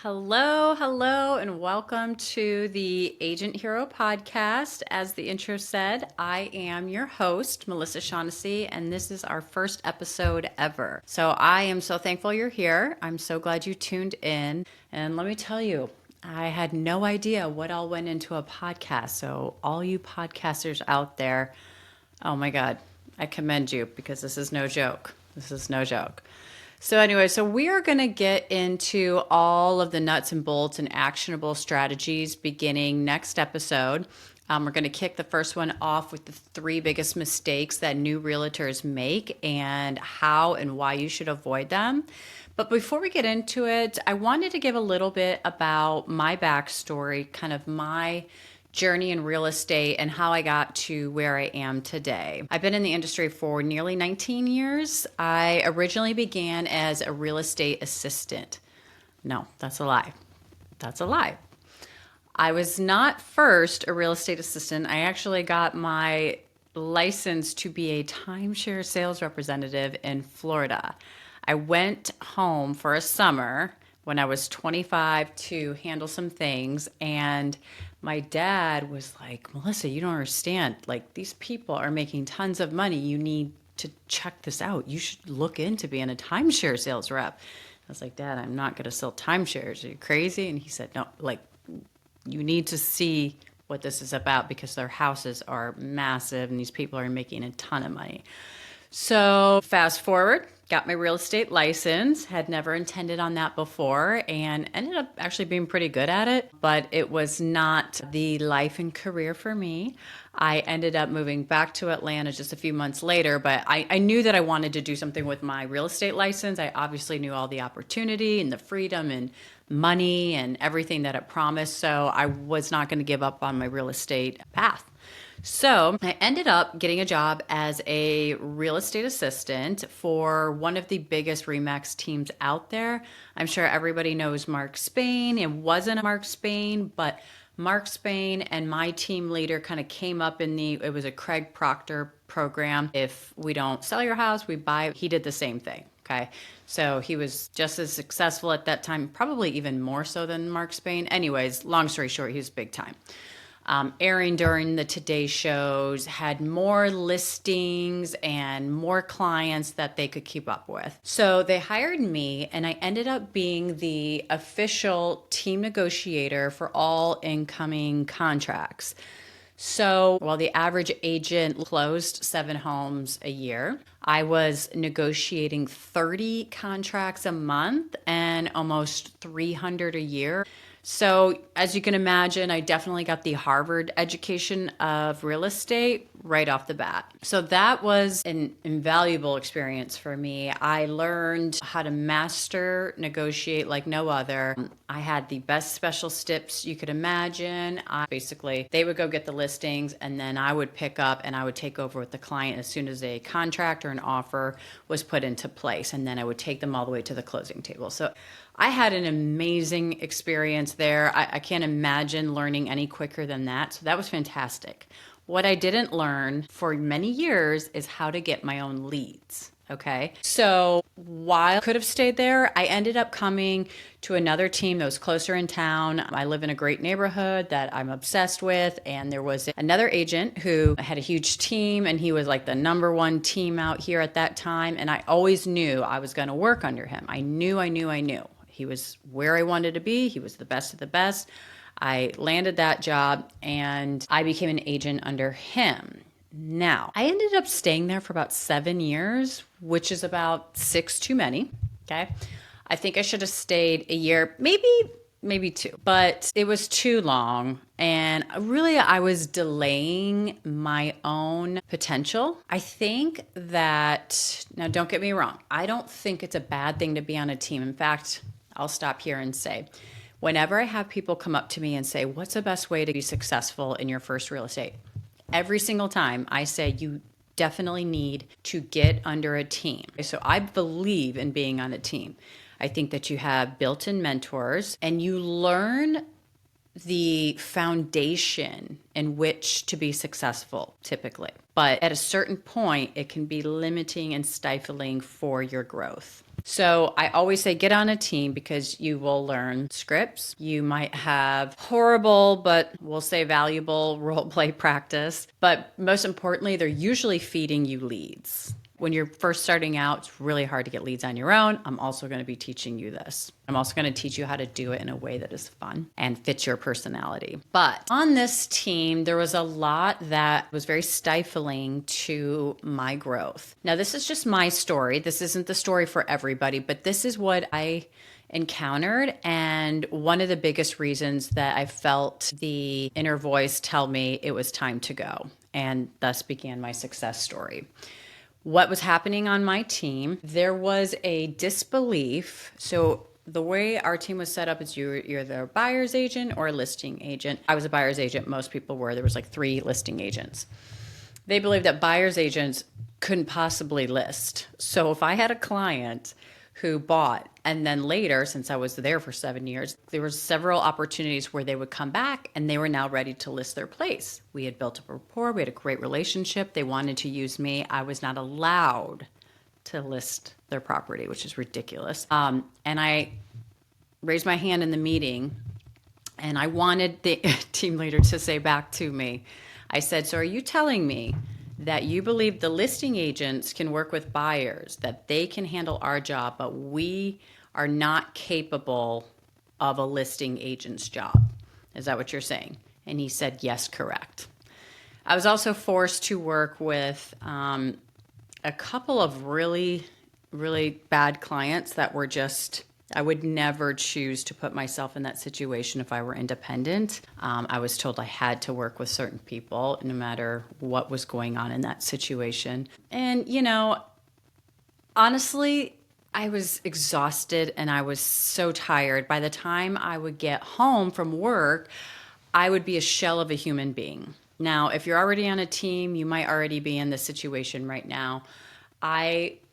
Hello, and welcome to the Agent Hero podcast. As the intro said, I am your host, Melissa Shaughnessy, and this is our first episode ever. So I am so thankful you're here. I'm so glad you tuned in. And let me tell you, I had no idea what all went into a podcast. So, all you podcasters out there, oh my God, I commend you because this is no joke. This is no joke. So we are going to get into all of the nuts and bolts and actionable strategies beginning next episode. We're going to kick the first one off with the three biggest mistakes that new realtors make and how and why you should avoid them. But before we get into it, I wanted to give a little bit about my backstory, kind of my journey in real estate and how I got to where I am today. I've been in the industry for nearly 19 years. I originally began as a real estate assistant. No, that's a lie. That's a lie. I was not first a real estate assistant. I actually got my license to be a timeshare sales representative in Florida. I went home for a summer when I was 25 to handle some things, and my dad was like, Melissa, you don't understand. Like, these people are making tons of money. You need to check this out. You should look into being a timeshare sales rep. I was like, Dad, I'm not going to sell timeshares. Are you crazy? And he said, no, like, you need to see what this is about because their houses are massive and these people are making a ton of money. So fast forward, got my real estate license, had never intended on that before, and ended up actually being pretty good at it, but it was not the life and career for me. I ended up moving back to Atlanta just a few months later, but I knew that I wanted to do something with my real estate license. I obviously knew all the opportunity and the freedom and money and everything that it promised, so I was not going to give up on my real estate path. So I ended up getting a job as a real estate assistant for one of the biggest RE/MAX teams out there. I'm sure everybody knows Mark Spain. It wasn't Mark Spain, but Mark Spain and my team leader kind of came up it was a Craig Proctor program. If we don't sell your house, we buy. He did the same thing. Okay. So he was just as successful at that time, probably even more so than Mark Spain. Anyways, long story short, he was big time. Airing during the Today shows, had more listings and more clients that they could keep up with. So they hired me, and I ended up being the official team negotiator for all incoming contracts. So while the average agent closed 7 homes a year, I was negotiating 30 contracts a month and almost 300 a year. So as you can imagine, I definitely got the Harvard education of real estate right off the bat. So that was an invaluable experience for me. I learned how to master negotiate like no other. I had the best special tips you could imagine. They would go get the listings, and then I would pick up and I would take over with the client as soon as a contract or an offer was put into place. And then I would take them all the way to the closing table. So I had an amazing experience there. I can't imagine learning any quicker than that. So that was fantastic. What I didn't learn for many years is how to get my own leads. Okay. So while I could have stayed there, I ended up coming to another team that was closer in town. I live in a great neighborhood that I'm obsessed with. And there was another agent who had a huge team, and he was like the number one team out here at that time. And I always knew I was going to work under him. I knew. He was where I wanted to be. He was the best of the best. I landed that job and I became an agent under him. Now, I ended up staying there for about 7 years, which is about 6 too many. Okay. I think I should have stayed a year, maybe 2, but it was too long. And really, I was delaying my own potential. I think that, now don't get me wrong, I don't think it's a bad thing to be on a team. In fact, I'll stop here and say, whenever I have people come up to me and say, what's the best way to be successful in your first real estate? Every single time I say, you definitely need to get under a team. So I believe in being on a team. I think that you have built-in mentors and you learn the foundation in which to be successful typically. But at a certain point, it can be limiting and stifling for your growth. So I always say get on a team because you will learn scripts. You might have horrible, but we'll say valuable role play practice. But most importantly, they're usually feeding you leads. When you're first starting out, it's really hard to get leads on your own. I'm also going to be teaching you this. I'm also going to teach you how to do it in a way that is fun and fits your personality. But on this team, there was a lot that was very stifling to my growth. Now, this is just my story. This isn't the story for everybody, but this is what I encountered. And one of the biggest reasons that I felt the inner voice tell me it was time to go. And thus began my success story. What was happening on my team, there was a disbelief. So the way our team was set up is you're either a buyer's agent or a listing agent. I was a buyer's agent. Most people were. There was like 3 listing agents. They believed that buyer's agents couldn't possibly list. So if I had a client who bought, and then later, since I was there for 7 years, there were several opportunities where they would come back and they were now ready to list their place. We had built up a rapport. We had a great relationship. They wanted to use me. I was not allowed to list their property, which is ridiculous. And I raised my hand in the meeting and I wanted the team leader to say back to me, I said, so are you telling me that you believe the listing agents can work with buyers, that they can handle our job, but we are not capable of a listing agent's job? Is that what you're saying? And he said, yes, correct. I was also forced to work with a couple of really, really bad clients that were just, I would never choose to put myself in that situation if I were independent. I was told I had to work with certain people no matter what was going on in that situation. And, honestly, I was exhausted and I was so tired. By the time I would get home from work, I would be a shell of a human being. Now, if you're already on a team, you might already be in this situation right now.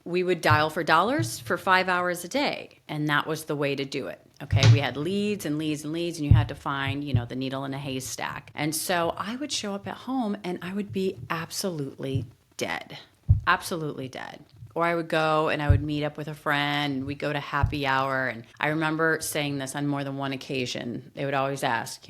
We would dial for dollars for 5 hours a day, and that was the way to do it. Okay, we had leads and leads and leads, and you had to find, the needle in a haystack. And so I would show up at home and I would be absolutely dead, absolutely dead. Or I would go and I would meet up with a friend and we'd go to happy hour. And I remember saying this on more than one occasion. They would always ask,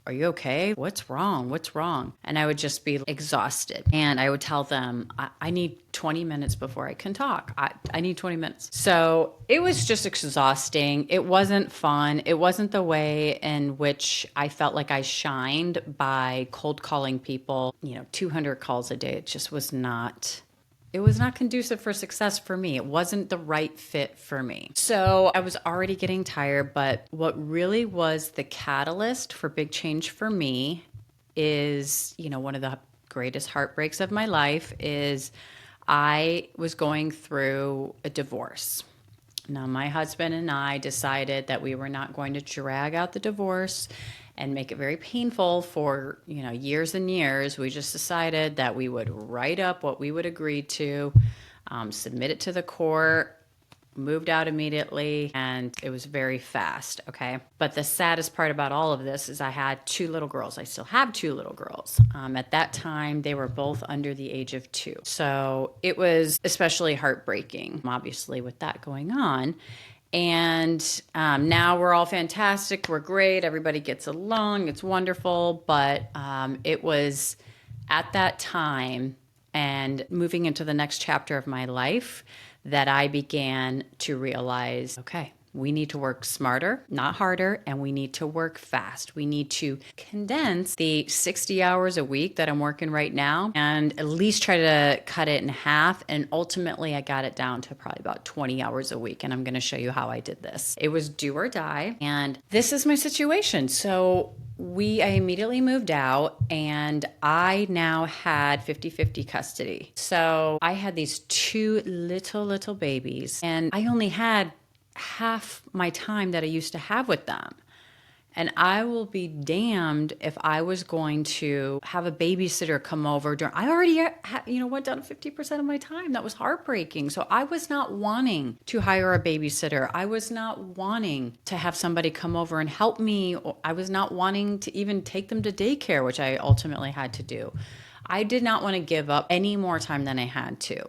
are you okay? What's wrong? What's wrong? And I would just be exhausted. And I would tell them, I need 20 minutes before I can talk. I need 20 minutes. So it was just exhausting. It wasn't fun. It wasn't the way in which I felt like I shined by cold calling people, 200 calls a day. It just was not. It was not conducive for success for me. It wasn't the right fit for me. So I was already getting tired, but what really was the catalyst for big change for me is, one of the greatest heartbreaks of my life is I was going through a divorce. Now, my husband and I decided that we were not going to drag out the divorce and make it very painful for, years and years. We just decided that we would write up what we would agree to, submit it to the court, moved out immediately, and it was very fast, okay? But the saddest part about all of this is I had 2 little girls. I still have 2 little girls. At that time, they were both under the age of 2. So it was especially heartbreaking, obviously, with that going on. And now we're all fantastic. We're great. Everybody gets along. It's wonderful. But it was at that time and moving into the next chapter of my life that I began to realize, okay, we need to work smarter, not harder, and we need to work fast. We need to condense the 60 hours a week that I'm working right now and at least try to cut it in half. And ultimately, I got it down to probably about 20 hours a week. And I'm going to show you how I did this. It was do or die. And this is my situation. So I immediately moved out and I now had 50-50 custody. So I had these 2 little babies and I only had half my time that I used to have with them. And I will be damned if I was going to have a babysitter come over I already went down to 50% of my time. That was heartbreaking. So I was not wanting to hire a babysitter. I was not wanting to have somebody come over and help me. I was not wanting to even take them to daycare, which I ultimately had to do. I did not want to give up any more time than I had to.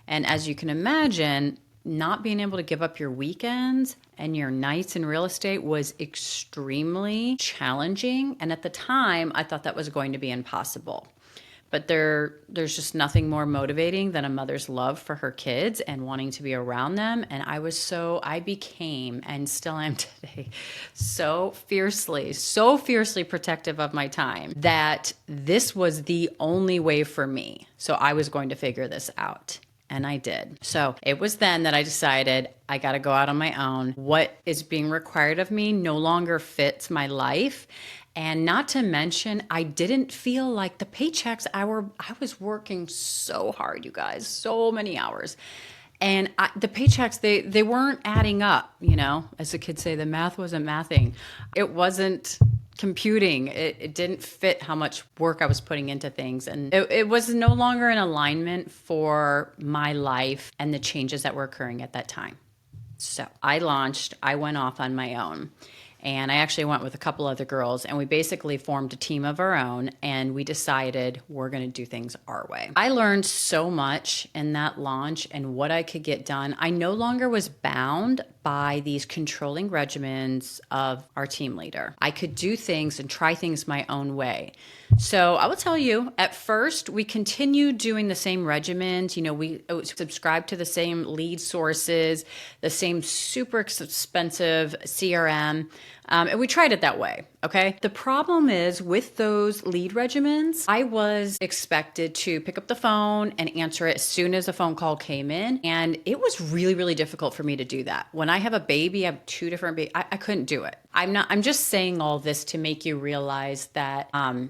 And as you can imagine, not being able to give up your weekends and your nights in real estate was extremely challenging. And at the time, I thought that was going to be impossible. But there's just nothing more motivating than a mother's love for her kids and wanting to be around them. And I became, and still am today, so fiercely protective of my time that this was the only way for me. So I was going to figure this out. And I did. So it was then that I decided I got to go out on my own. What is being required of me no longer fits my life. And not to mention, I didn't feel like the paychecks, I was working so hard, you guys, so many hours. And the paychecks, they weren't adding up, as the kids say, the math wasn't mathing. It wasn't computing. It didn't fit how much work I was putting into things. And it was no longer in alignment for my life and the changes that were occurring at that time. So I went off on my own. And I actually went with a couple other girls, and we basically formed a team of our own, and we decided we're going to do things our way. I learned so much in that launch and what I could get done. I no longer was bound by these controlling regimens of our team leader. I could do things and try things my own way. So I will tell you, at first, we continued doing the same regimens. We subscribed to the same lead sources, the same super expensive CRM. And we tried it that way, okay? The problem is with those lead regimens, I was expected to pick up the phone and answer it as soon as a phone call came in. And it was really, really difficult for me to do that. When I have a baby, I have two different babies. I couldn't do it. I'm just saying all this to make you realize that I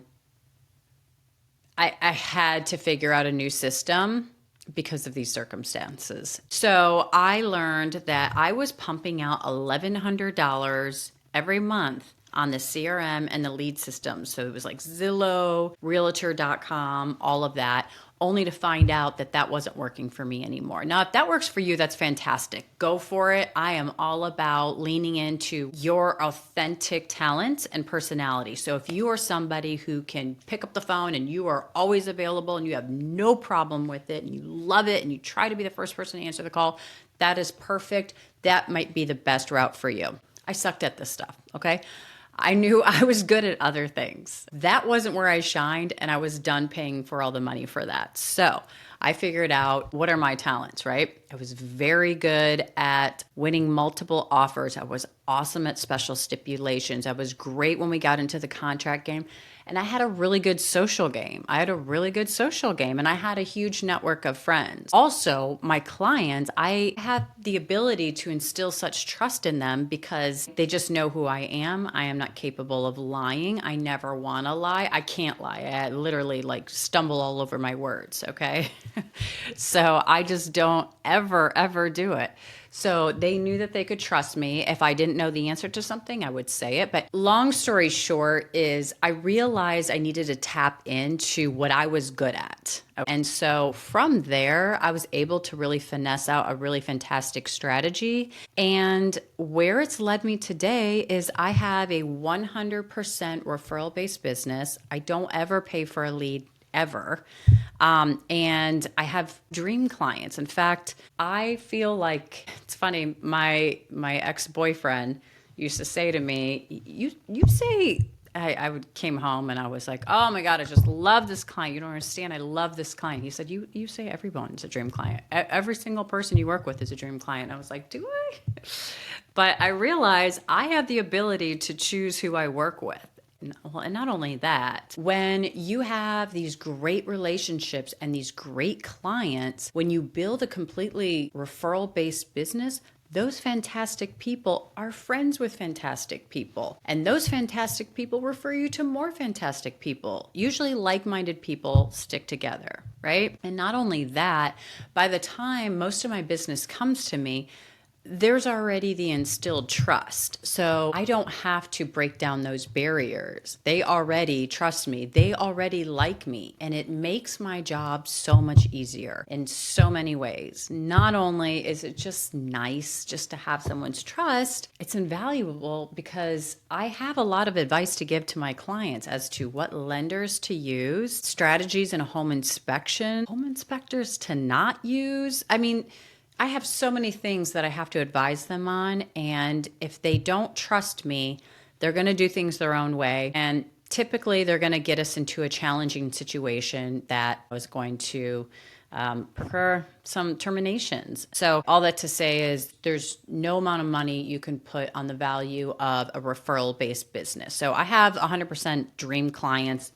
had to figure out a new system because of these circumstances. So I learned that I was pumping out $1,100 every month on the CRM and the lead system. So it was like Zillow, Realtor.com, all of that, only to find out that that wasn't working for me anymore. Now, if that works for you, that's fantastic. Go for it. I am all about leaning into your authentic talents and personality. So if you are somebody who can pick up the phone and you are always available and you have no problem with it and you love it and you try to be the first person to answer the call, that is perfect. That might be the best route for you. I sucked at this stuff, okay? I knew I was good at other things. That wasn't where I shined, and I was done paying for all the money for that. So I figured out, what are my talents, right? I was very good at winning multiple offers. I was awesome at special stipulations. I was great when we got into the contract game. And I had a really good social game. And I had a huge network of friends. Also, my clients, I had the ability to instill such trust in them because they just know who I am. I am not capable of lying. I never want to lie. I can't lie. I literally stumble all over my words, okay? So I just don't ever do it. So they knew that they could trust me. If I didn't know the answer to something, I would say it. But long story short is I realized I needed to tap into what I was good at. And so from there, I was able to really finesse out a really fantastic strategy. And where it's led me today is I have a 100% referral-based business. I don't ever pay for a lead ever. And I have dream clients. In fact, I feel like it's funny. My ex-boyfriend used to say to me, you say, came home and I was like, oh my God, I just love this client. You don't understand. I love this client. He said, you say everyone's a dream client. Every single person you work with is a dream client. I was like, do I? But I realized I have the ability to choose who I work with. Well, and not only that, when you have these great relationships and these great clients, when you build a completely referral-based business, those fantastic people are friends with fantastic people. And those fantastic people refer you to more fantastic people. Usually like-minded people stick together, right? And not only that, by the time most of my business comes to me, there's already the instilled trust. So I don't have to break down those barriers. They already trust me. They already like me. And it makes my job so much easier in so many ways. Not only is it just nice just to have someone's trust, it's invaluable because I have a lot of advice to give to my clients as to what lenders to use, strategies in a home inspection, home inspectors to not use. I mean, I have so many things that I have to advise them on. And if they don't trust me, they're going to do things their own way. And typically, they're going to get us into a challenging situation that is going to procure some terminations. So, all that to say is there's no amount of money you can put on the value of a referral based business. So, I have 100% dream clients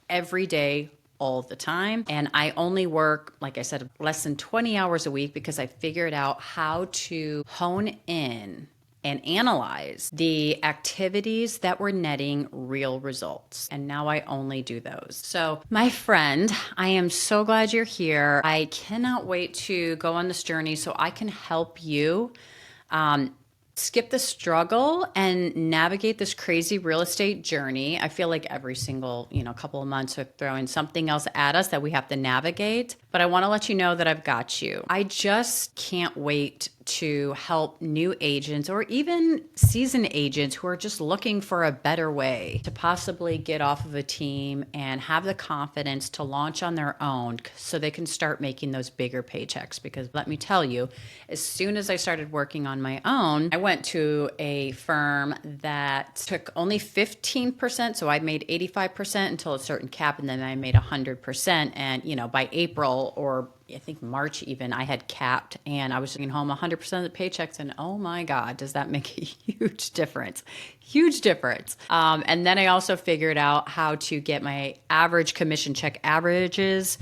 every day, all the time. And I only work, like I said, less than 20 hours a week because I figured out how to hone in and analyze the activities that were netting real results. And now I only do those. So, my friend, I am so glad you're here. I cannot wait to go on this journey so I can help you skip the struggle and navigate this crazy real estate journey. I feel like every single, couple of months we're throwing something else at us that we have to navigate. But I want to let you know that I've got you. I just can't wait to help new agents or even seasoned agents who are just looking for a better way to possibly get off of a team and have the confidence to launch on their own so they can start making those bigger paychecks. Because let me tell you, as soon as I started working on my own, I went to a firm that took only 15%. So I made 85% until a certain cap, and then I made 100%. And, by April or I think March even, I had capped and I was taking home 100% of the paychecks. And oh my God, does that make a huge difference? Huge difference. And then I also figured out how to get my average commission check averages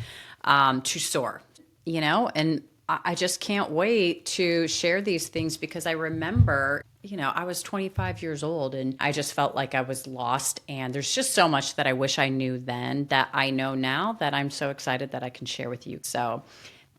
to soar, and I just can't wait to share these things because I remember, I was 25 years old and I just felt like I was lost. And there's just so much that I wish I knew then that I know now that I'm so excited that I can share with you. So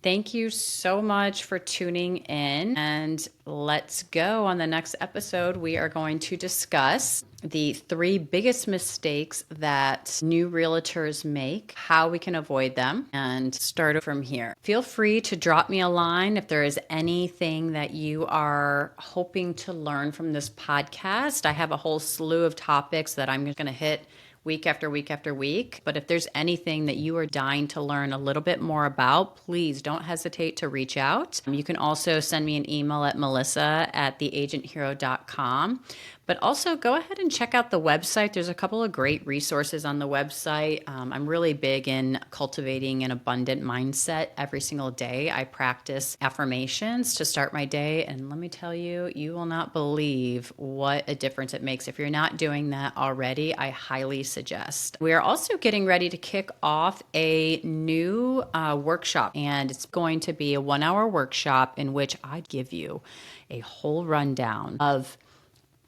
thank you so much for tuning in, and let's go. On the next episode, we are going to discuss the 3 biggest mistakes that new realtors make, how we can avoid them, and start from here. Feel free to drop me a line if there is anything that you are hoping to learn from this podcast. I have a whole slew of topics that I'm going to hit week after week after week. But if there's anything that you are dying to learn a little bit more about, please don't hesitate to reach out. You can also send me an email at melissa@theagenthero.com. But also go ahead and check out the website. There's a couple of great resources on the website. I'm really big in cultivating an abundant mindset every single day. I practice affirmations to start my day. And let me tell you, you will not believe what a difference it makes. If you're not doing that already, I highly suggest. We are also getting ready to kick off a new workshop. And it's going to be a 1-hour workshop in which I give you a whole rundown of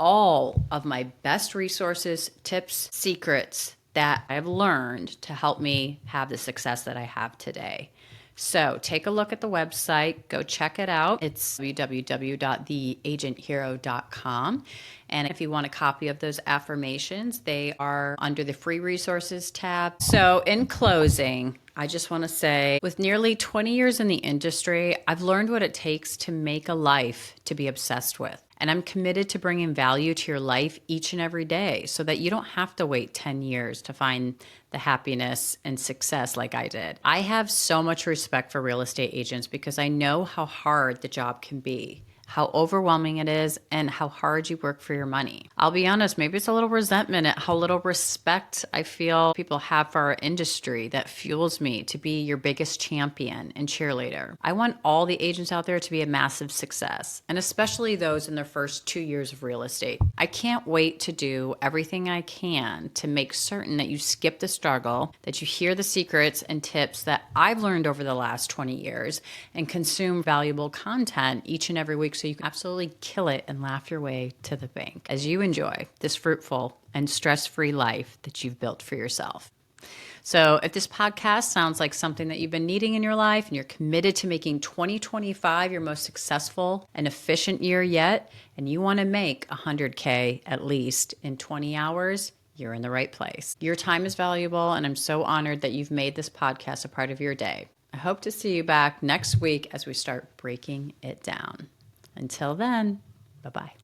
all of my best resources, tips, secrets that I've learned to help me have the success that I have today. So take a look at the website, go check it out. It's www.theagenthero.com. And if you want a copy of those affirmations, they are under the free resources tab. So in closing, I just want to say, with nearly 20 years in the industry, I've learned what it takes to make a life to be obsessed with. And I'm committed to bringing value to your life each and every day so that you don't have to wait 10 years to find the happiness and success like I did. I have so much respect for real estate agents because I know how hard the job can be, how overwhelming it is, and how hard you work for your money. I'll be honest, maybe it's a little resentment at how little respect I feel people have for our industry that fuels me to be your biggest champion and cheerleader. I want all the agents out there to be a massive success, and especially those in their first 2 years of real estate. I can't wait to do everything I can to make certain that you skip the struggle, that you hear the secrets and tips that I've learned over the last 20 years, and consume valuable content each and every week so you can absolutely kill it and laugh your way to the bank as you enjoy this fruitful and stress-free life that you've built for yourself. So if this podcast sounds like something that you've been needing in your life and you're committed to making 2025 your most successful and efficient year yet, and you want to make 100K at least in 20 hours, you're in the right place. Your time is valuable, and I'm so honored that you've made this podcast a part of your day. I hope to see you back next week as we start breaking it down. Until then, bye-bye.